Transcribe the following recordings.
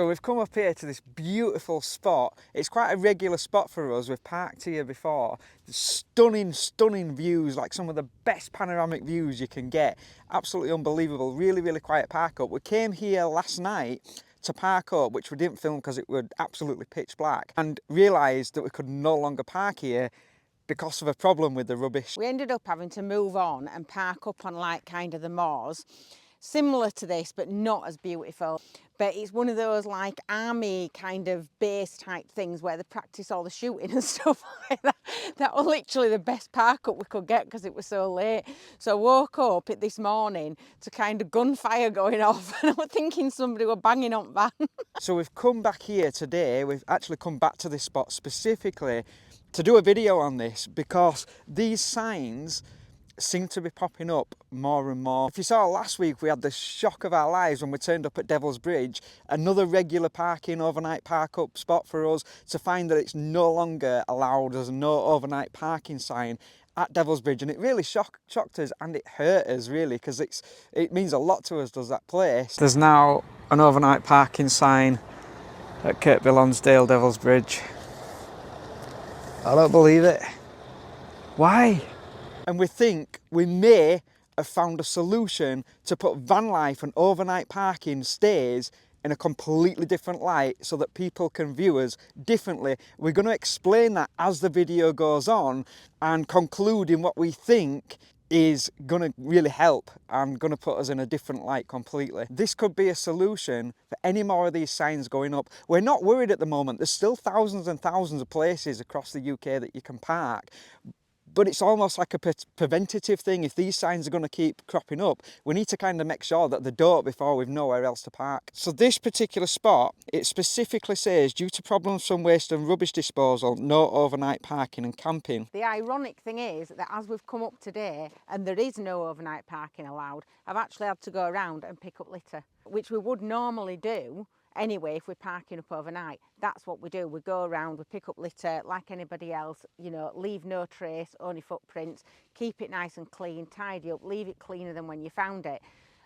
So we've come up here to this beautiful spot. It's quite a regular spot for us. We've parked here before. Stunning, stunning views, like some of the best panoramic views you can get. Absolutely unbelievable. Really, really quiet park up. We came here last night to park up, which we didn't film because it was absolutely pitch black, and realised that we could no longer park here because of a problem with the rubbish. We ended up having to move on and park up on like kind of the moors, similar to this but not as beautiful. But it's one of those like army kind of base type things where they practice all the shooting and stuff like that. That was literally the best park up we could get because it was so late. So I woke up this morning to kind of gunfire going off and I was thinking somebody were banging on the van. So we've come back here today. We've actually come back to this spot specifically to do a video on this because these signs seem to be popping up more and more. If you saw last week, we had the shock of our lives when we turned up at Devil's Bridge, another regular parking overnight park up spot for us, to find that it's no longer allowed. There's no overnight parking sign at Devil's Bridge, and it really shocked us, and it hurt us really, because it means a lot to us, does that place. There's now an overnight parking sign at Kirkby Lonsdale Devil's Bridge. I don't believe it. Why? And we think we may have found a solution to put van life and overnight parking stays in a completely different light so that people can view us differently. We're going to explain that as the video goes on and conclude in what we think is going to really help and going to put us in a different light completely. This could be a solution for any more of these signs going up. We're not worried at the moment. There's still thousands and thousands of places across the UK that you can park. But it's almost like a preventative thing. If these signs are going to keep cropping up, we need to kind of make sure that they don't before we've nowhere else to park. So this particular spot, it specifically says, due to problems from waste and rubbish disposal, no overnight parking and camping. The ironic thing is that as we've come up today and there is no overnight parking allowed, I've actually had to go around and pick up litter, which we would normally do anyway if we're parking up overnight. That's what we do. We go around, we pick up litter like anybody else, you know, leave no trace, only footprints, keep it nice and clean, tidy up, leave it cleaner than when you found it.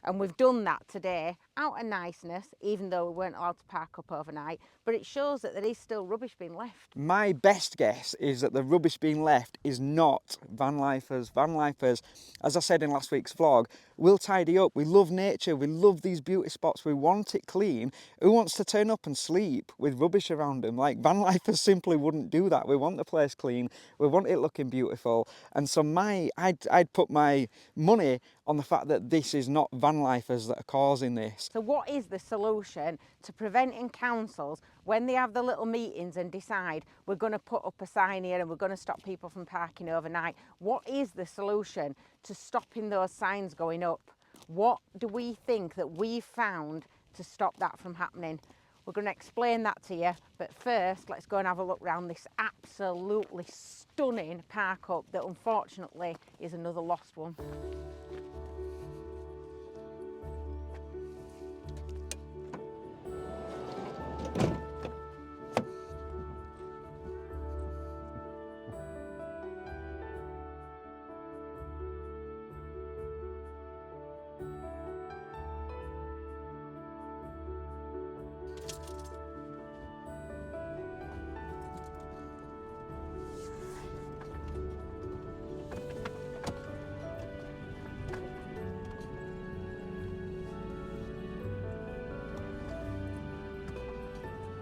And we've done that today out of niceness, even though we weren't allowed to park up overnight, but it shows that there is still rubbish being left. My best guess is that the rubbish being left is not van lifers. Van lifers, as I said in last week's vlog, will tidy up. We love nature, we love these beauty spots, we want it clean. Who wants to turn up and sleep with rubbish around them? Like, van lifers simply wouldn't do that. We want the place clean, we want it looking beautiful. And so I'd put my money on the fact that this is not van lifers that are causing this. So what is the solution to preventing councils when they have the little meetings and decide we're going to put up a sign here and we're going to stop people from parking overnight? What is the solution to stopping those signs going up? What do we think that we've found to stop that from happening? We're going to explain that to you, but first let's go and have a look around this absolutely stunning park up that unfortunately is another lost one.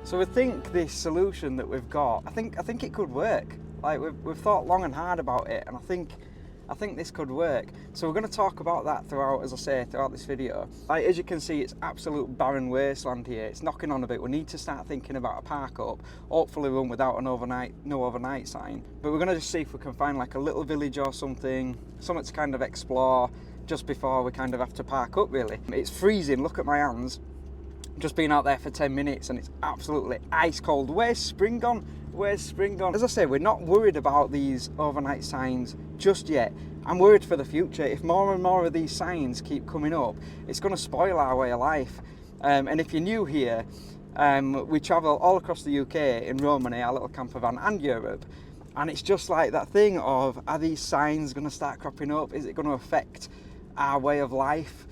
So we think this solution that we've got, I think it could work. Like, we've thought long and hard about it, and I think this could work. So we're going to talk about that throughout, as I say, throughout this video. Like, as you can see, it's absolute barren wasteland here. It's knocking on a bit. We need to start thinking about a park up, hopefully one without no overnight sign. But we're going to just see if we can find like a little village or something to kind of explore just before we kind of have to park up, really. It's freezing, look at my hands. Just been out there for 10 minutes and it's absolutely ice cold. Where's spring gone? Where's spring gone? As I say, we're not worried about these overnight signs just yet. I'm worried for the future. If more and more of these signs keep coming up, it's going to spoil our way of life. And if you're new here, we travel all across the UK in Romany, our little camper van, and Europe. And it's just like that thing of, are these signs going to start cropping up? Is it going to affect our way of life?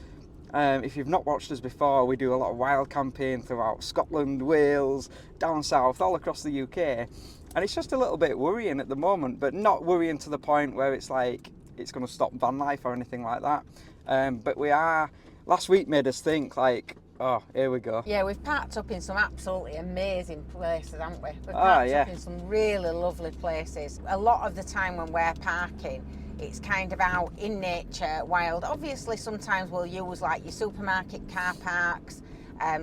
If you've not watched us before, we do a lot of wild camping throughout Scotland, Wales, down south, all across the UK. And it's just a little bit worrying at the moment, but not worrying to the point where it's like it's going to stop van life or anything like that. But we are, last week made us think like, oh, here we go. Yeah, we've parked up in some absolutely amazing places, haven't we? We've Oh, parked yeah. up in some really lovely places. A lot of the time when we're parking, it's kind of out in nature, wild. Obviously, sometimes we'll use like your supermarket car parks.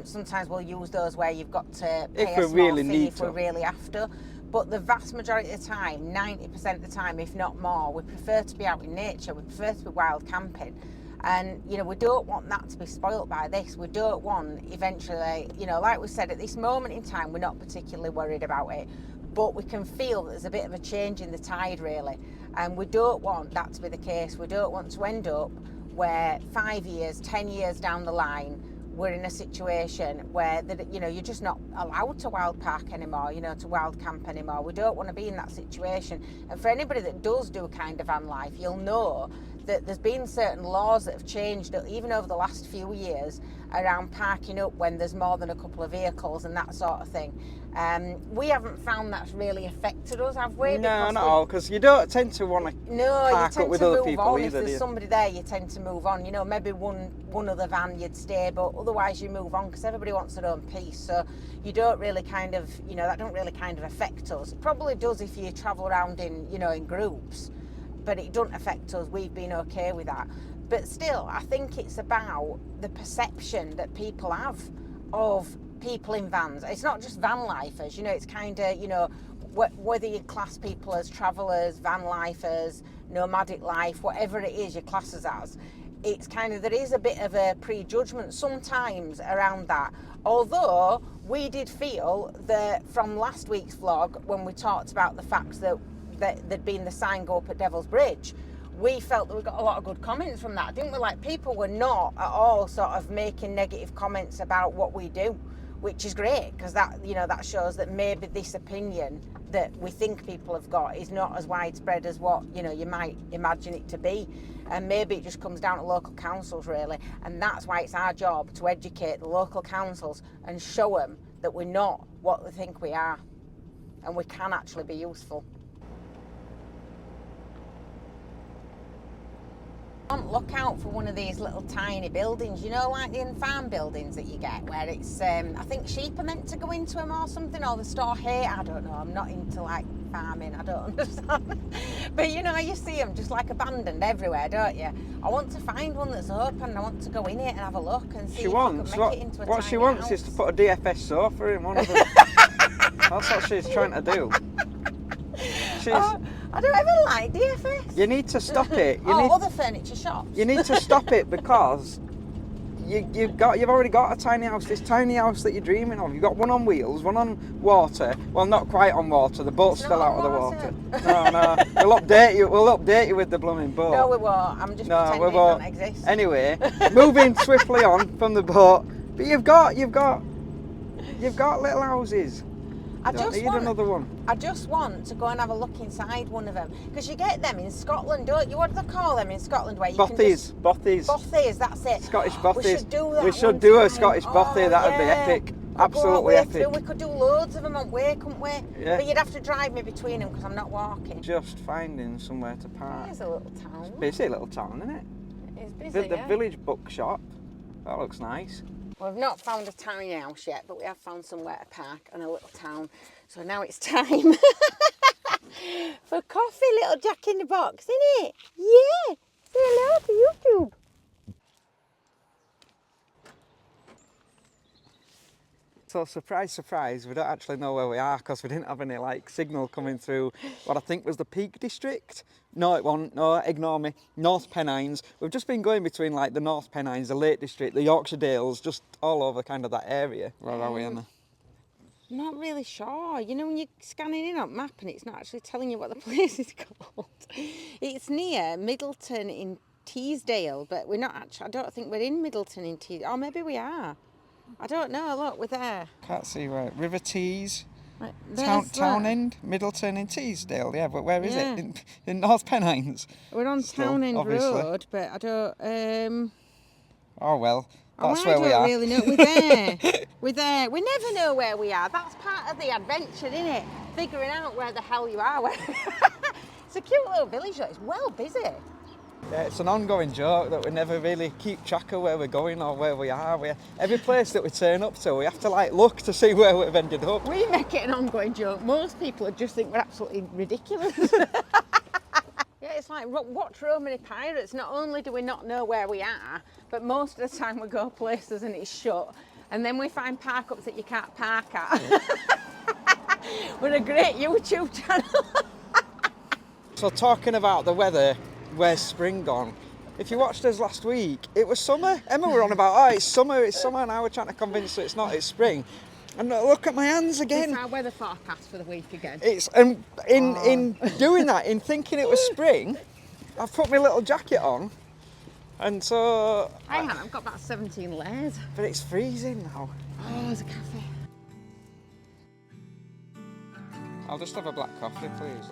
Sometimes we'll use those where you've got to pay If a we small really fee need if to. we're really after. But the vast majority of the time, 90% of the time, if not more, we prefer to be out in nature. We prefer to be wild camping. And, you know, we don't want that to be spoilt by this. We don't want eventually, you know, like we said, at this moment in time, we're not particularly worried about it. But we can feel that there's a bit of a change in the tide, really. And we don't want that to be the case. We don't want to end up where 5 years, 10 years down the line, we're in a situation where, you know, you're just not allowed to wild park anymore, you know, to wild camp anymore. We don't want to be in that situation. And for anybody that does do a kind of van life, you'll know that there's been certain laws that have changed even over the last few years around parking up when there's more than a couple of vehicles and that sort of thing. We haven't found that's really affected us, have we? No, not all, because you don't tend to want to park up with other people If either, do there's you? somebody there, you tend to move on. You know, maybe one other van you'd stay, but otherwise you move on because everybody wants their own peace. So you don't really kind of, you know, that don't really kind of affect us. It probably does if you travel around in, you know, in groups, but it doesn't affect us. We've been okay with that. But still, I think it's about the perception that people have of people in vans. It's not just van lifers, you know, it's kind of, you know, whether you class people as travellers, van lifers, nomadic life, whatever it is your classes as, it's kind of, there is a bit of a prejudgment sometimes around that. Although we did feel that from last week's vlog, when we talked about the fact that there'd been the sign go up at Devil's Bridge, we felt that we got a lot of good comments from that, didn't we? Like, people were not at all sort of making negative comments about what we do, which is great, because that, you know, that shows that maybe this opinion that we think people have got is not as widespread as what, you know, you might imagine it to be. And maybe it just comes down to local councils, really, and that's why it's our job to educate the local councils and show them that we're not what they think we are, and we can actually be useful. Look out for one of these little tiny buildings, you know, like the farm buildings that you get, where it's, I think sheep are meant to go into them or something, or they store hay. I don't know, I'm not into like farming, I don't understand. But you know, you see them just like abandoned everywhere, don't you? I want to find one that's open. I want to go in it and have a look and see if I can make it into a tiny what she wants house. is to put a DFS sofa in one of them. That's what she's trying to do. I don't ever like DFS. You need to stop it. Other furniture shops. You need to stop it because you've already got a tiny house. This tiny house that you're dreaming of. You've got one on wheels, one on water. Well, not quite on water. The boat's still out of the water. No. We'll update you with the blooming boat. No, we won't. I'm just pretending it doesn't exist. Anyway, moving swiftly on from the boat. But you've got little houses. I just want another one. I just want to go and have a look inside one of them, because you get them in Scotland, don't you? What do they call them in Scotland? Where you Bothies. Bothies, that's it. Scottish bothies. We should do that. We should do a Scottish bothy. That would be epic. Absolutely epic. We could do loads of them on way, couldn't we? Yeah. But you'd have to drive me between them because I'm not walking. Just finding somewhere to park. It's a little town. It's a busy little town, isn't it? It's busy. The village bookshop. That looks nice. Well, we've not found a tiny house yet, but we have found somewhere to park and a little town. So now it's time for coffee, little Jack in the Box, isn't it? Yeah! Say hello to YouTube. So surprise, surprise, we don't actually know where we are because we didn't have any like signal coming through what I think was the Peak District. No, it wasn't. No, ignore me. North Pennines. We've just been going between like the North Pennines, the Lake District, the Yorkshire Dales, just all over kind of that area. Where are we, Anna? I'm not really sure. You know, when you're scanning in on map and it's not actually telling you what the place is called. It's near Middleton in Teesdale, but we're not actually, I don't think we're in Middleton in Teesdale. Or maybe we are. I don't know. Look, we're there. Can't see where. River Tees, Right, Townend, Middleton in Teesdale. Yeah, but where is it? In North Pennines. We're on Still, Townend obviously. Road, but I don't. Oh well, Oh, that's I where we don't are. really know. We're there. We're there. We never know where we are. That's part of the adventure, isn't it? Figuring out where the hell you are. It's a cute little village though. It's well busy. Yeah, it's an ongoing joke that we never really keep track of where we're going or where we are. Every place that we turn up to, we have to like look to see where we've ended up. We make it an ongoing joke. Most people just think we're absolutely ridiculous. Yeah, it's like watch Romany Pirates. Not only do we not know where we are, but most of the time we go places and it's shut. And then we find park ups that you can't park at. We're a great YouTube channel. So talking about the weather, where's spring gone? If you watched us last week, it was summer. Emma were on about, oh, it's summer, and I were trying to convince her it's not, it's spring. And look at my hands again. It's our weather forecast for the week again. It's in doing that, in thinking it was spring, I've put my little jacket on, and so. I've got about 17 layers. But it's freezing now. Oh, there's a cafe. I'll just have a black coffee, please.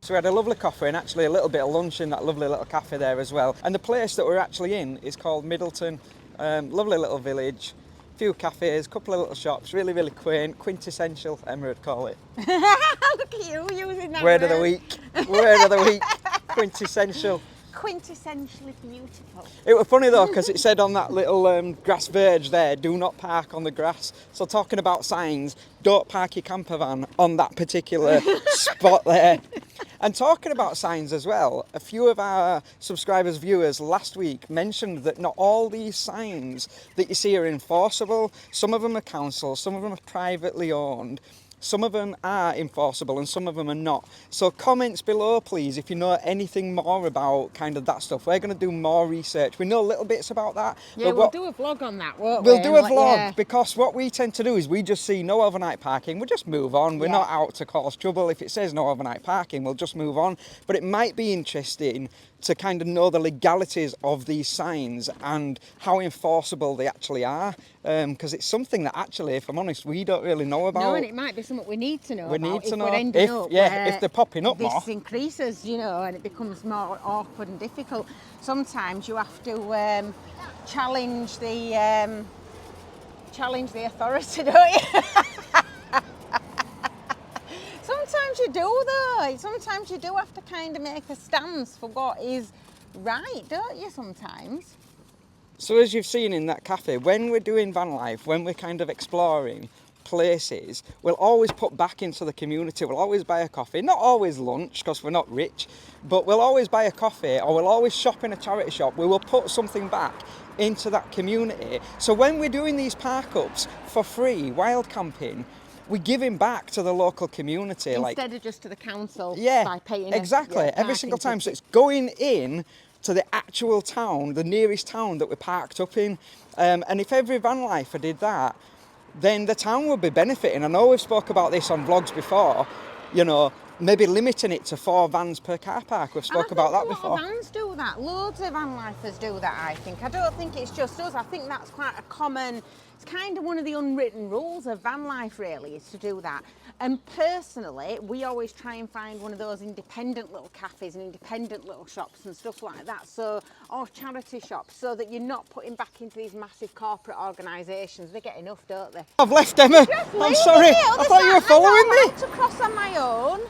So we had a lovely coffee and actually a little bit of lunch in that lovely little cafe there as well. And the place that we're actually in is called Middleton. Lovely little village, few cafes, couple of little shops, really, really quaint, quintessential, Emma would call it. Look at you using that Word of the week. Word of the week. Quintessential. Quintessentially beautiful. It was funny though, because it said on that little grass verge there, do not park on the grass. So talking about signs, don't park your camper van on that particular spot there. And talking about signs as well, a few of our subscribers, viewers last week mentioned that not all these signs that you see are enforceable. Some of them are council, some of them are privately owned. Some of them are enforceable and some of them are not. So comments below, please, if you know anything more about kind of that stuff. We're going to do more research. We know little bits about that. Yeah, we'll do a vlog on that, won't we? We'll do a vlog because what we tend to do is we just see no overnight parking. We'll just move on. We're not out to cause trouble. If it says no overnight parking, we'll just move on. But it might be interesting to kind of know the legalities of these signs and how enforceable they actually are, because it's something that actually, if I'm honest, we don't really know about. No, and it might be something we need to know we about. Need to know we're ending up if they're popping up more. This increases, you know, and it becomes more awkward and difficult. Sometimes you have to challenge the authority, don't you? Sometimes you do though. Sometimes you do have to kind of make a stance for what is right, don't you, sometimes? So as you've seen in that cafe, when we're doing van life, when we're kind of exploring places, we'll always put back into the community. We'll always buy a coffee, not always lunch because we're not rich, but we'll always buy a coffee or we'll always shop in a charity shop. We will put something back into that community. So when we're doing these park ups for free, wild camping, we're giving back to the local community. Instead of just to the council by paying exactly. Every single time. So it's going in to the actual town, the nearest town that we're parked up in. And if every van lifer did that, then the town would be benefiting. I know we've spoke about this on vlogs before, you know, maybe limiting it to 4 vans per car park. We've spoke about that before. A lot of vans do that. Loads of van lifers do that, I think. I don't think it's just us. I think that's quite a common, it's kind of one of the unwritten rules of van life, really, is to do that. And personally, we always try and find one of those independent little cafes and independent little shops and stuff like that, so, or charity shops, so that you're not putting back into these massive corporate organisations. They get enough, don't they? I've left Emma. I'm sorry. I thought you were following me. I'm about to cross on my own.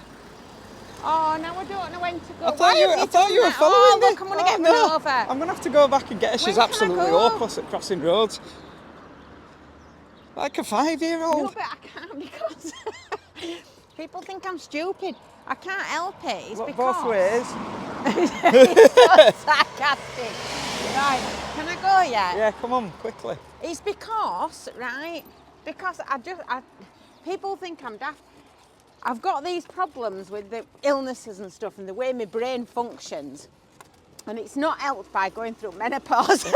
Oh, now I don't know when to go. I thought you were following me. Look, I'm going to get run over. I'm going to have to go back and get her. She's absolutely hopeless at crossing roads. Like a 5-year-old. No, but I can't because people think I'm stupid. I can't help it. It's because... both ways. It's so sarcastic. Right, can I go yet? Yeah, come on, quickly. It's because, right, because people think I'm daft. I've got these problems with the illnesses and stuff and the way my brain functions, and it's not helped by going through menopause.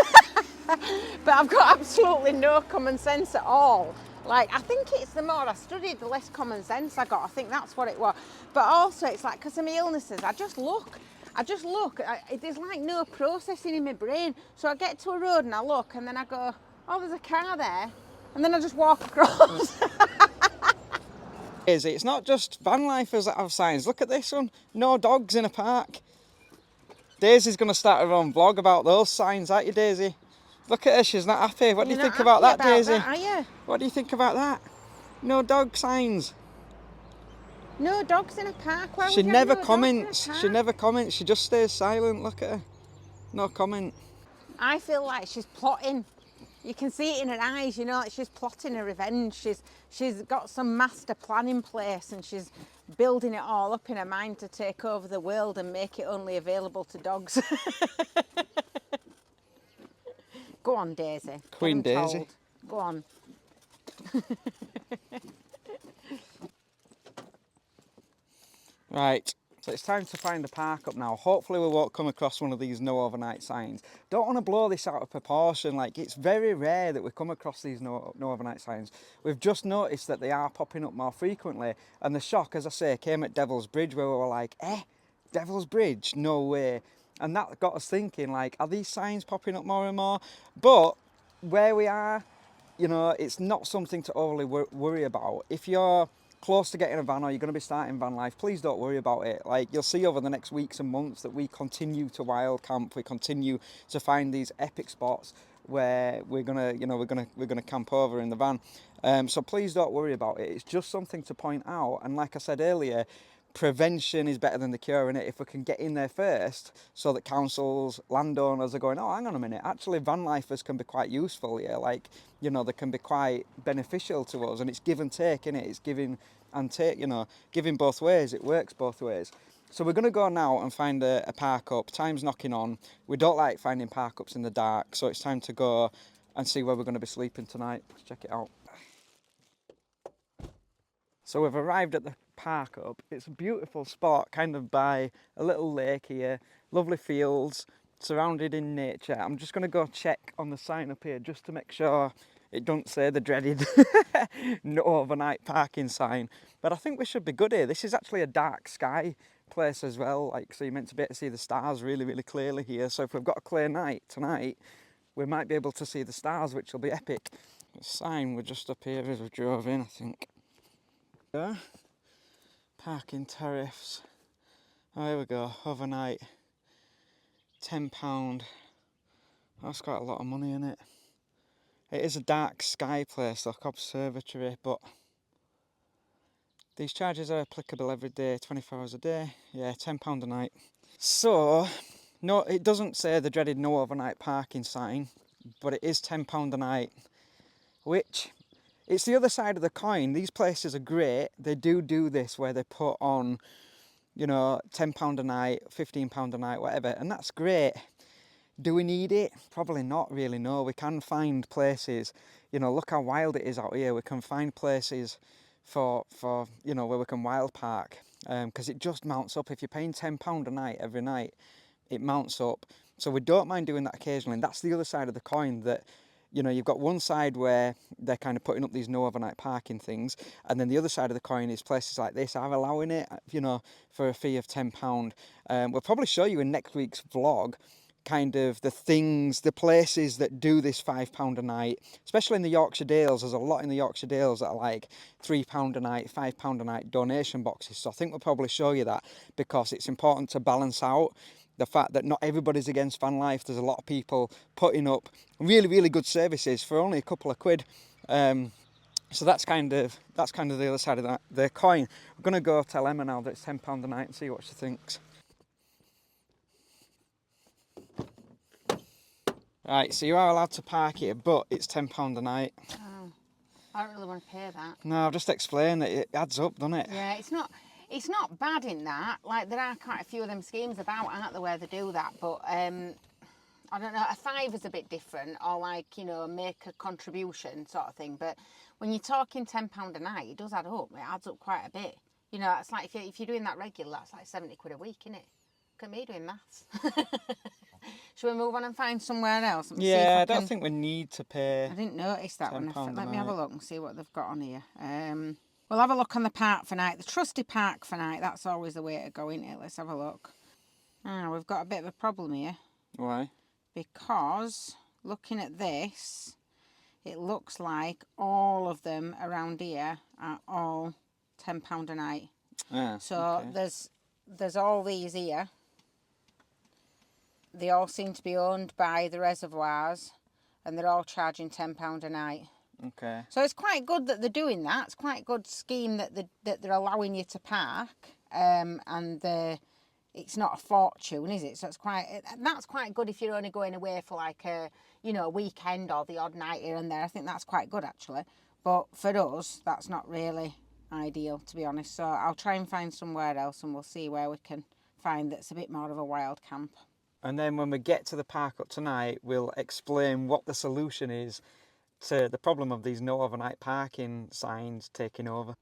But I've got absolutely no common sense at all. Like, I think it's the more I studied, the less common sense I got. I think that's what it was. But also, it's like, because of my illnesses, I just look I just look, there's like no processing in my brain. So I get to a road and I look and then I go, oh, there's a car there. And then I just walk across. It's not just van lifers that have signs. Look at this one. No dogs in a park. Daisy's going to start her own vlog about those signs, aren't you, Daisy? Look at her, she's not happy. What do you think about that, Daisy? Are you? What do you think about that? No dog signs. No dogs in a park. Why She would you have never no comments. dogs in a park? She never comments. She just stays silent. Look at her. No comment. I feel like she's plotting. You can see it in her eyes, you know, like she's plotting her revenge. She's got some master plan in place and she's building it all up in her mind to take over the world and make it only available to dogs. Go on, Daisy. Queen Get 'em Daisy. told. Go on. Right, so it's time to find a park up now. Hopefully we won't come across one of these no overnight signs. Don't want to blow this out of proportion. Like, it's very rare that we come across these no overnight signs. We've just noticed that they are popping up more frequently. And the shock, as I say, came at Devil's Bridge where we were like, Devil's Bridge? No way. And that got us thinking, like, are these signs popping up more and more? But where we are, you know, it's not something to overly worry about. If you're close to getting a van or you're going to be starting van life, please don't worry about it. Like, you'll see over the next weeks and months that we continue to wild camp, we continue to find these epic spots where we're gonna camp over in the van. So please don't worry about it. It's just something to point out. And like I said earlier, prevention is better than the cure, innit? If we can get in there first so that councils, landowners are going, oh, hang on a minute, actually van lifers can be quite useful here. Like, you know, they can be quite beneficial to us, and it's give and take, innit? It's giving and take, you know, giving both ways. It works both ways. So we're going to go now and find a park up. Time's knocking on. We don't like finding park ups in the dark, so it's time to go and see where we're going to be sleeping tonight. Let's check it out. So we've arrived at the park up. It's a beautiful spot, kind of by a little lake here, lovely fields, surrounded in nature. I'm just going to go check on the sign up here just to make sure it don't say the dreaded no overnight parking sign. But I think we should be good here. This is actually a dark sky place as well, like, so you're meant to be able to see the stars really, really clearly here. So if we've got a clear night tonight, we might be able to see the stars, which will be epic. The sign, we're just up here as we drove in, I think. Yeah. Parking tariffs. Oh, here we go. Overnight, £10. That's quite a lot of money, isn't it? It is a dark sky place, like observatory, but these charges are applicable every day, 24 hours a day. Yeah, £10 a night. So, no, it doesn't say the dreaded no overnight parking sign, but it is £10 a night, which, it's the other side of the coin. These places are great. They do this where they put on, you know, £10 a night, £15 a night, whatever, and that's great. Do we need it? Probably not really, no. We can find places, you know, look how wild it is out here. We can find places for you know, where we can wild park, because it just mounts up. If you're paying £10 a night every night, it mounts up. So we don't mind doing that occasionally, and that's the other side of the coin, that, you know, you've got one side where they're kind of putting up these no overnight parking things, and then the other side of the coin is places like this are allowing it, you know, for a fee of £10. We'll probably show you in next week's vlog kind of the things, the places that do this £5 a night, especially in the Yorkshire Dales. There's a lot in the Yorkshire Dales that are like £3 a night, £5 a night donation boxes. So I think we'll probably show you that, because it's important to balance out the fact that not everybody's against van life. There's a lot of people putting up really, really good services for only a couple of quid. So that's kind of the other side of the coin. I'm gonna go tell Emma now that it's £10 a night and see what she thinks. Right, so you are allowed to park here, but it's £10 a night. Oh, I don't really want to pay that. No, I've just explained that it adds up, doesn't it? Yeah, it's not bad in that. Like, there are quite a few of them schemes about, aren't there, where they do that. But I don't know, a five is a bit different, or like, you know, make a contribution sort of thing. But when you're talking £10 a night, it does add up. It adds up quite a bit. You know, it's like if you're doing that regular, that's like 70 quid a week, isn't it? Look at me doing maths. Shall we move on and find somewhere else? Yeah, I don't think we need to pay. I didn't notice that one. £10 Let a me have a night. look and see what they've got on here. We'll have a look on the park for night. The trusty park for night. That's always the way to go, isn't it? Let's have a look. Ah, we've got a bit of a problem here. Why? Because looking at this, it looks like all of them around here are all £10 a night. Ah, So okay. there's all these here. They all seem to be owned by the reservoirs, and they're all charging £10 a night. Okay. So it's quite good that they're doing that. It's quite a good scheme that they're allowing you to park, and it's not a fortune, is it? So that's quite good if you're only going away for like a weekend or the odd night here and there. I think that's quite good actually. But for us, that's not really ideal, to be honest. So I'll try and find somewhere else, and we'll see where we can find that's a bit more of a wild camp. And then when we get to the park up tonight, we'll explain what the solution is to the problem of these no overnight parking signs taking over.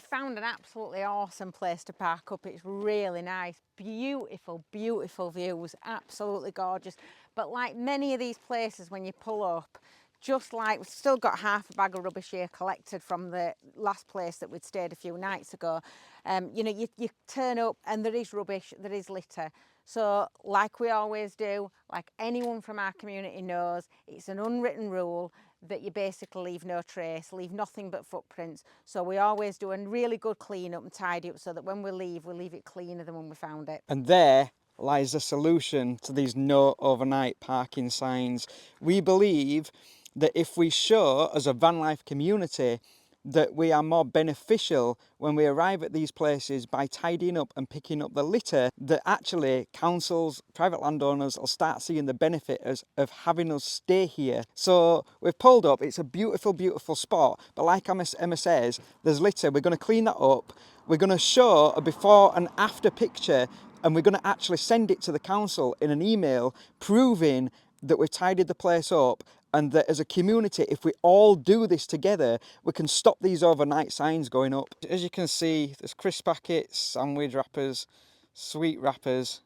Found an absolutely awesome place to park up. It's really nice, beautiful views, absolutely gorgeous. But like many of these places, when you pull up, just like we've still got half a bag of rubbish here collected from the last place that we'd stayed a few nights ago. You turn up and there is rubbish, there is litter. So like we always do, like anyone from our community knows, it's an unwritten rule that you basically leave no trace, leave nothing but footprints. So we always do a really good clean up and tidy up so that when we leave it cleaner than when we found it. And there lies the solution to these no overnight parking signs. We believe that if we show as a van life community that we are more beneficial when we arrive at these places by tidying up and picking up the litter, that actually councils, private landowners will start seeing the benefit of having us stay here. So we've pulled up, it's a beautiful spot, but like Emma says, there's litter. We're going to clean that up. We're going to show a before and after picture, and we're going to actually send it to the council in an email proving that we've tidied the place up, and that as a community, if we all do this together, we can stop these overnight signs going up. As you can see, there's crisp packets, sandwich wrappers, sweet wrappers.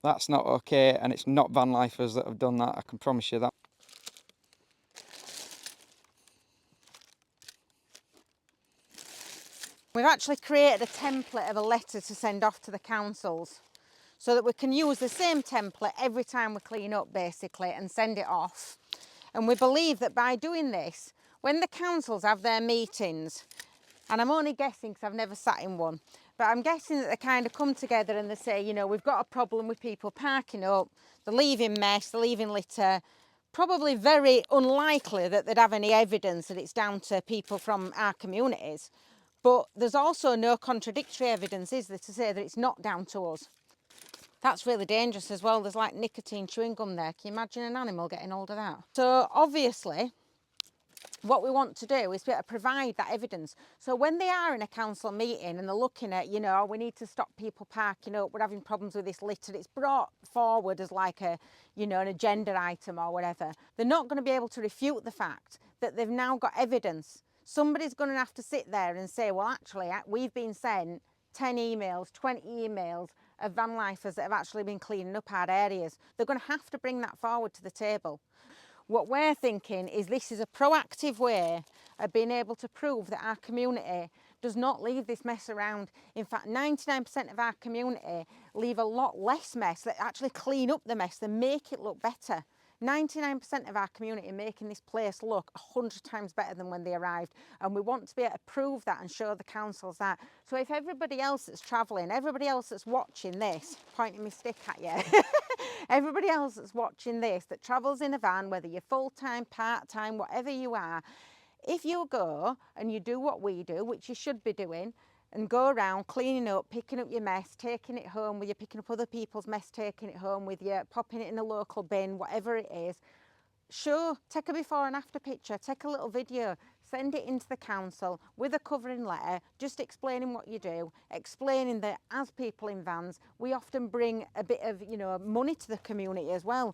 That's not okay, and it's not van lifers that have done that, I can promise you that. We've actually created a template of a letter to send off to the councils so that we can use the same template every time we clean up basically and send it off. And we believe that by doing this, when the councils have their meetings, and I'm only guessing because I've never sat in one, but I'm guessing that they kind of come together and they say, we've got a problem with people parking up, they're leaving mess, they're leaving litter. Probably very unlikely that they'd have any evidence that it's down to people from our communities. But there's also no contradictory evidence, is there, to say that it's not down to us. That's really dangerous as well. There's like nicotine chewing gum there. Can you imagine an animal getting hold of that? So obviously, what we want to do is be able to provide that evidence. So when they are in a council meeting and they're looking at, we need to stop people parking up, we're having problems with this litter, it's brought forward as like an agenda item or whatever. They're not going to be able to refute the fact that they've now got evidence. Somebody's going to have to sit there and say, well, actually, we've been sent 10 emails, 20 emails of van lifers that have actually been cleaning up our areas. They're going to have to bring that forward to the table. What we're thinking is this is a proactive way of being able to prove that our community does not leave this mess around. In fact, 99% of our community leave a lot less mess, that actually clean up the mess, they make it look better. 99% of our community making this place look 100 times better than when they arrived, and we want to be able to prove that and show the councils that. So if everybody else that's travelling, everybody else that's watching this, pointing my stick at you, everybody else that's watching this that travels in a van, whether you're full-time, part-time, whatever you are, if you go and you do what we do, which you should be doing, and go around cleaning up, picking up your mess, taking it home with you, picking up other people's mess, taking it home with you, popping it in a local bin, whatever it is, take a before and after picture, take a little video, send it into the council with a covering letter, just explaining what you do, explaining that as people in vans, we often bring a bit of, money to the community as well.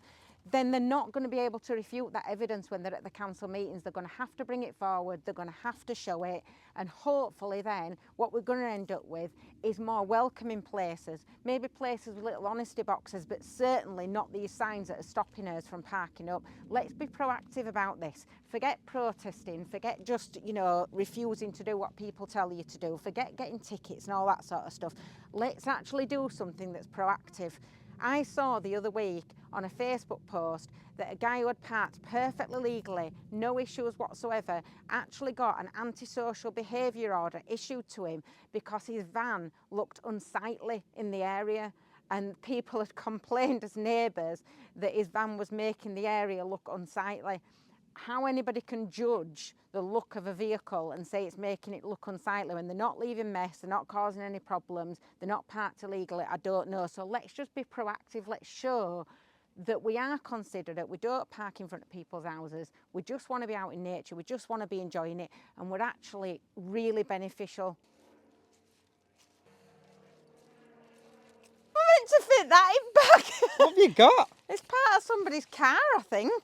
then they're not going to be able to refute that evidence when they're at the council meetings. They're going to have to bring it forward, they're going to have to show it, and hopefully then what we're going to end up with is more welcoming places, maybe places with little honesty boxes, but certainly not these signs that are stopping us from parking up. Let's be proactive about this. Forget protesting, forget just, you know, refusing to do what people tell you to do, forget getting tickets and all that sort of stuff. Let's actually do something that's proactive. I saw the other week on a Facebook post that a guy who had parked perfectly legally, no issues whatsoever, actually got an antisocial behaviour order issued to him because his van looked unsightly in the area, and people had complained as neighbours that his van was making the area look unsightly. How anybody can judge the look of a vehicle and say it's making it look unsightly when they're not leaving mess, they're not causing any problems, they're not parked illegally, I don't know. So let's just be proactive. Let's show that we are considerate. We don't park in front of people's houses. We just want to be out in nature. We just want to be enjoying it, and we're actually really beneficial. I meant to fit that in back. What have you got? It's part of somebody's car, I think.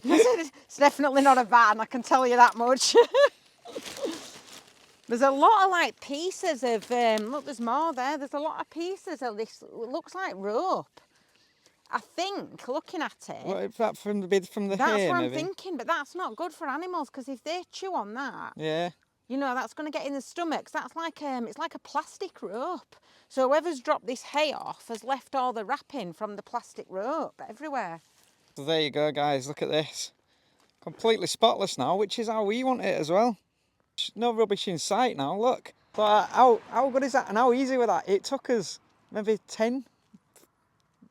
It's definitely not a van, I can tell you that much. There's a lot of like pieces of, look, there's more there. There's a lot of pieces of this, it looks like rope. I think, looking at it, What is that from the that's hay, what I'm maybe? thinking, but that's not good for animals, because if they chew on that, Yeah. you know, that's going to get in the stomachs. That's like, it's like a plastic rope. So whoever's dropped this hay off has left all the wrapping from the plastic rope everywhere. So there you go, guys. Look at this. Completely spotless now, which is how we want it as well. No rubbish in sight now, look. But how good is that and how easy was that? It took us maybe 10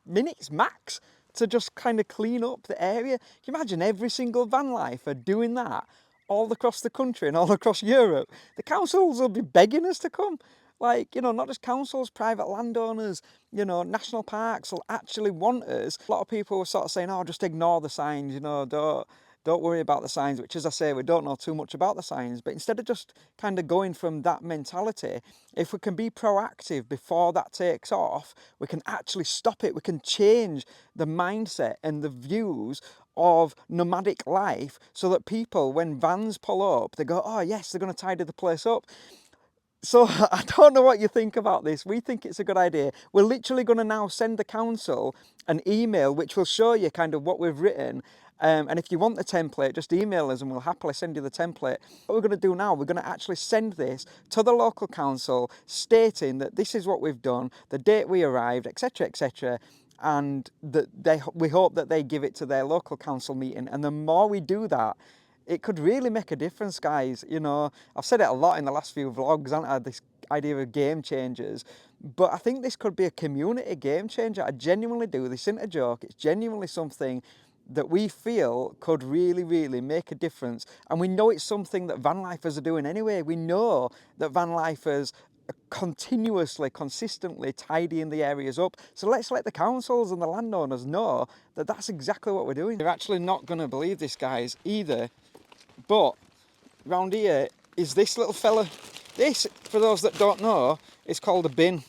minutes max to just kind of clean up the area. Can you imagine every single van lifer doing that all across the country and all across Europe? The councils will be begging us to come. Like, you know, not just councils, private landowners, you know, national parks will actually want us. A lot of people were sort of saying, oh, just ignore the signs, you know, don't worry about the signs, which, as I say, we don't know too much about the signs. But instead of just kind of going from that mentality, if we can be proactive before that takes off, we can actually stop it. We can change the mindset and the views of nomadic life so that people, when vans pull up, they go, oh, yes, they're going to tidy the place up. So I don't know what you think about this. We think it's a good idea. We're literally going to now send the council an email which will show you kind of what we've written. And if you want the template, just email us and we'll happily send you the template. What we're going to do now, we're going to actually send this to the local council stating that this is what we've done, the date we arrived, etc., etc., and that we hope that they give it to their local council meeting. And the more we do that, it could really make a difference, guys. You know, I've said it a lot in the last few vlogs, haven't I? This idea of game changers. But I think this could be a community game changer. I genuinely do. This isn't a joke. It's genuinely something that we feel could really, really make a difference. And we know it's something that van lifers are doing anyway. We know that van lifers are continuously, consistently tidying the areas up. So let's let the councils and the landowners know that that's exactly what we're doing. You're actually not going to believe this, guys, either. But round here is this little fella. This, for those that don't know, is called a bin.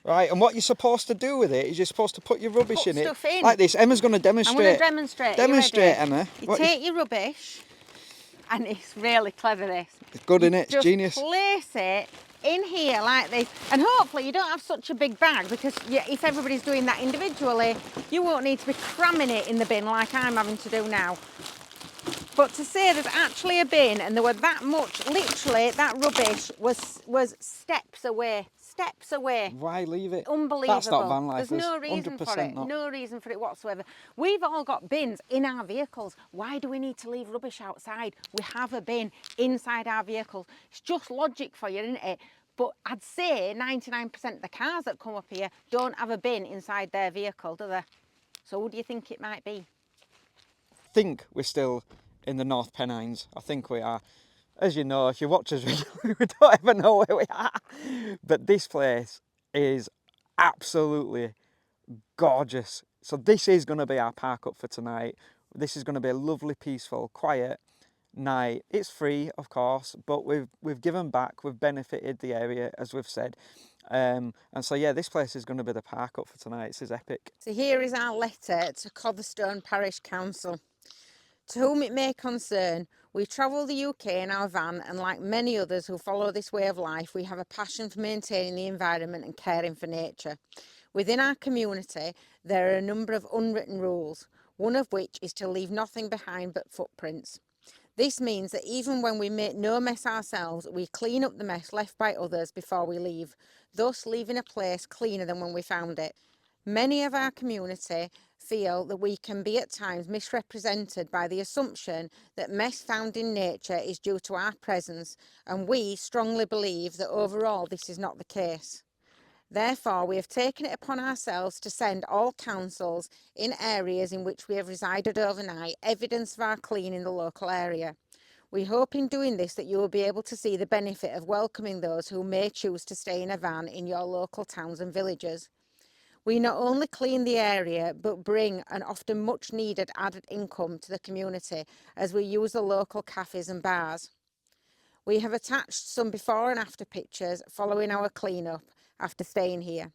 Right, and what you're supposed to do with it is you're supposed to put your rubbish in it. Like this. Emma's going to demonstrate. I'm going to demonstrate. Demonstrate, Emma. You take your rubbish, and it's really clever, this. It's good, innit? It's just genius. Place it in here like this, and hopefully you don't have such a big bag, because if everybody's doing that individually, you won't need to be cramming it in the bin like I'm having to do now. But to say there's actually a bin and there were that much, literally that rubbish was steps away. Steps away. Why leave it? Unbelievable. That's not van life. There's no reason for it. Not. No reason for it whatsoever. We've all got bins in our vehicles. Why do we need to leave rubbish outside? We have a bin inside our vehicles. It's just logic for you, isn't it? But I'd say 99% of the cars that come up here don't have a bin inside their vehicle, do they? So who do you think it might be? I think we're still in the North Pennines. I think we are. As you know, if you watch us regularly, we don't ever know where we are. But this place is absolutely gorgeous. So this is going to be our park up for tonight. This is going to be a lovely, peaceful, quiet night. It's free, of course, but we've given back. We've benefited the area, as we've said. And so yeah, this place is going to be the park up for tonight. This is epic. So here is our letter to Cotherstone Parish Council. To whom it may concern, we travel the UK in our van, and like many others who follow this way of life, we have a passion for maintaining the environment and caring for nature. Within our community, there are a number of unwritten rules, one of which is to leave nothing behind but footprints. This means that even when we make no mess ourselves, we clean up the mess left by others before we leave, thus leaving a place cleaner than when we found it. Many of our community feel that we can be at times misrepresented by the assumption that mess found in nature is due to our presence, and we strongly believe that overall this is not the case. Therefore, we have taken it upon ourselves to send all councils in areas in which we have resided overnight evidence of our clean in the local area. We hope in doing this that you will be able to see the benefit of welcoming those who may choose to stay in a van in your local towns and villages. We not only clean the area, but bring an often much needed added income to the community as we use the local cafes and bars. We have attached some before and after pictures following our clean-up after staying here.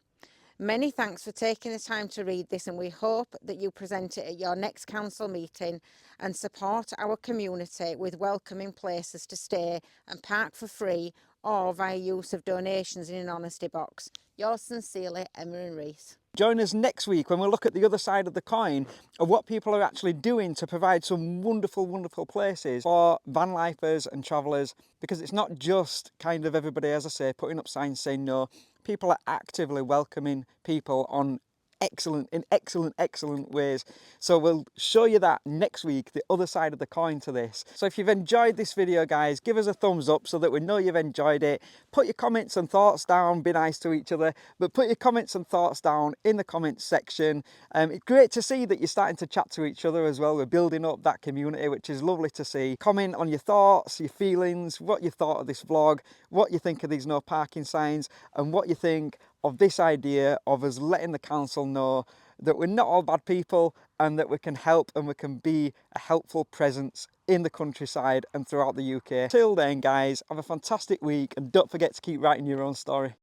Many thanks for taking the time to read this, and we hope that you present it at your next council meeting and support our community with welcoming places to stay and park for free or via use of donations in an honesty box. Yours sincerely, Emma and Reese. Join us next week when we look at the other side of the coin of what people are actually doing to provide some wonderful, wonderful places for van lifers and travellers, because it's not just kind of everybody, as I say, putting up signs saying no. People are actively welcoming people on excellent ways. So we'll show you that next week, the other side of the coin to this. So if you've enjoyed this video, guys, give us a thumbs up so that we know you've enjoyed it. Put your comments and thoughts down, be nice to each other, but put your comments and thoughts down in the comments section. It's great to see that you're starting to chat to each other as well. We're building up that community, which is lovely to see. Comment on your thoughts, your feelings, what you thought of this vlog, what you think of these no parking signs, and what you think of this idea of us letting the council know that we're not all bad people and that we can help and we can be a helpful presence in the countryside and throughout the UK. Till then, guys, have a fantastic week and don't forget to keep writing your own story.